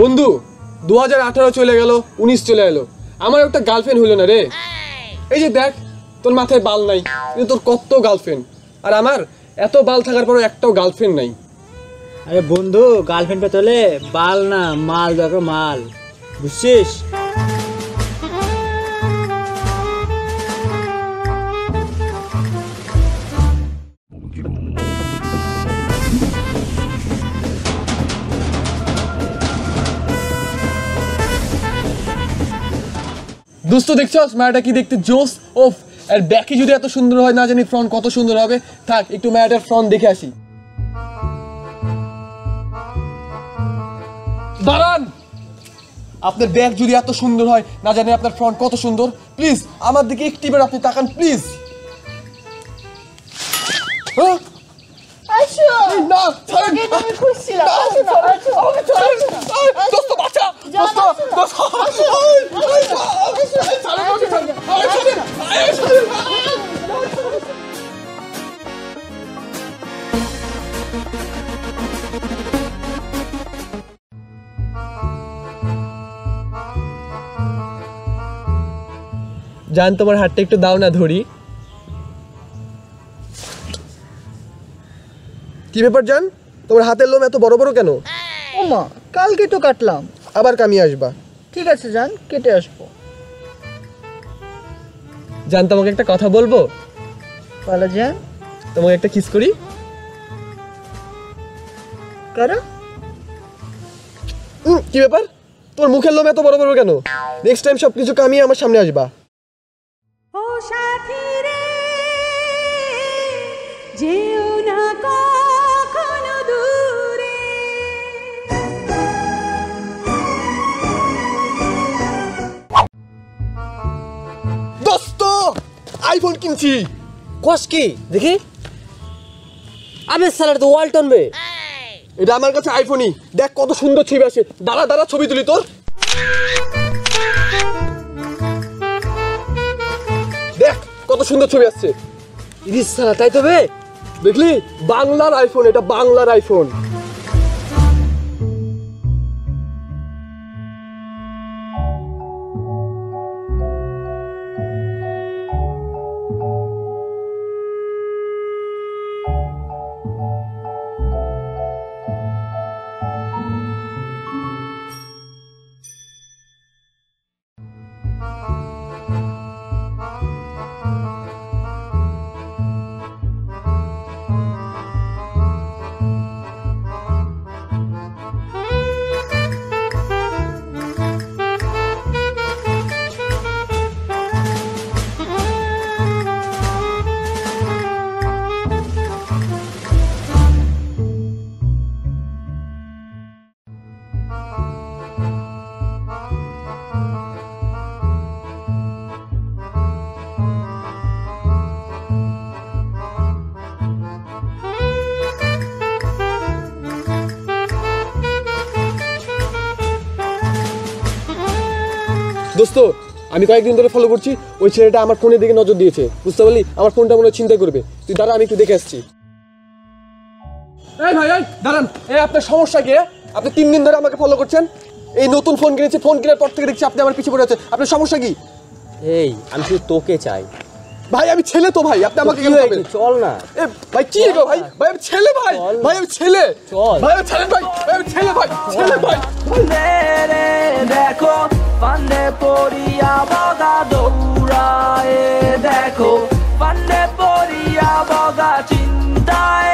বন্ধু 2018 চলে গেল, 19 চলে এলো, আমার একটা গার্লফ্রেন্ড হলো না রে। এই যে দেখ, তোর মাথায় বাল নাই, কিন্তু তোর কত গার্লফ্রেন্ড, আর আমার এত বাল থাকার পরও একটাও গার্লফ্রেন্ড নাই। আরে বন্ধু, গার্লফ্রেন্ড পেতে হলে বাল না, মাল দরকার, মাল, বুঝছিস? দোস্ত দেখছস মায়াটা কি দেখতে জোস। ওফ, আর ব্যাকি যদি এত সুন্দর হয়, না জানি ফ্রন্ট কত সুন্দর হবে। থাক একটু মায়াটার ফ্রন্ট দেখে আসি। দাঁড়ান, আপনার ব্যাগ যদি এত সুন্দর হয়, না জানি আপনার ফ্রন্ট কত সুন্দর, প্লিজ আমার দিকে একটিবার আপনি তাকান প্লিজ। হ্যাঁ আসো না, ছাড়েন। আমি খুঁজছিলাম। আসো না, আসো, আমাকে ছাড়েন। দোস্ত বাঁচা, দোস্ত দোস্ত ছাড়েন, আমাকে ছাড়েন, আমাকে ছাড়েন, আমাকে ছাড়েন। জান, তোমার হাতটা একটু দাও না, ধরি। কি ব্যাপার জান, তোমার হাতের লোম এত বড় বড় কেন? ওমা, কালকে তো কাটলাম। আবার কামিয়ে আসবা। ঠিক আছে জান, কেটে আসবো। জান, তোমাকে একটা কথা বলবো। বলো জান। তোমাকে একটা কিস করি। করো। কি ব্যাপার, তোমার মুখের লোম এত বড় বড় কেন? নেক্সট টাইম সবকিছু কামিয়ে আমার সামনে আসবা। ও সাথী রে, যেও না কখনো দূরে। দোস্ত, আইফোন কিনছি। কস কি দেখি? আবে সালার তো ওয়ালটন বে। এটা আমার কাছে আইফোনই, দেখ কত সুন্দর ছবি আসে। দাঁড়া দাঁড়া, ছবি তুলি তোর। দেখ কত সুন্দর ছবি আসছে। ইরিস সালা, তাই তো বে। দেখলি, বাংলার আইফোন, এটা বাংলার আইফোন। দোস্ত, আমি কয়েকদিন ধরে ফলো করছি, ওই ছেলেটা আমার ফোনের দিকে নজর দিয়েছে, বুঝতে পারলি? আমার ফোনটা মনে হয় চিন্তা করবে। তুই দাঁড়া, আমি একটু দেখে আসছি। এই ভাই, এই দাঁড়ান। এই আপনার সমস্যা কি? আপনি 3 দিন ধরে আমাকে ফলো করছেন। এই নতুন ফোন কিনেছি, ফোন কেনার পর থেকে দেখছি আপনি আমার পিছু পড়ে আছেন। আপনার সমস্যা কি? এই, আমি শুধু তোকে চাই ভাই, আমি ছেলে তো ভাই, আপনি আমাকে কেন বলবেন? চল না। এ ভাই, কি গো ভাই? ভাই আমি ছেলে ভাই, ভাই আমি ছেলে। চল ভাই আমি ছেলে ভাই, ভাই আমি ছেলে ভাই, ছেলে ভাই। রে দেখো পান্ডে পড়িয়া বগা দৌড়ায়, দেখো পান্ডে পড়িয়া বগা চিন্তায়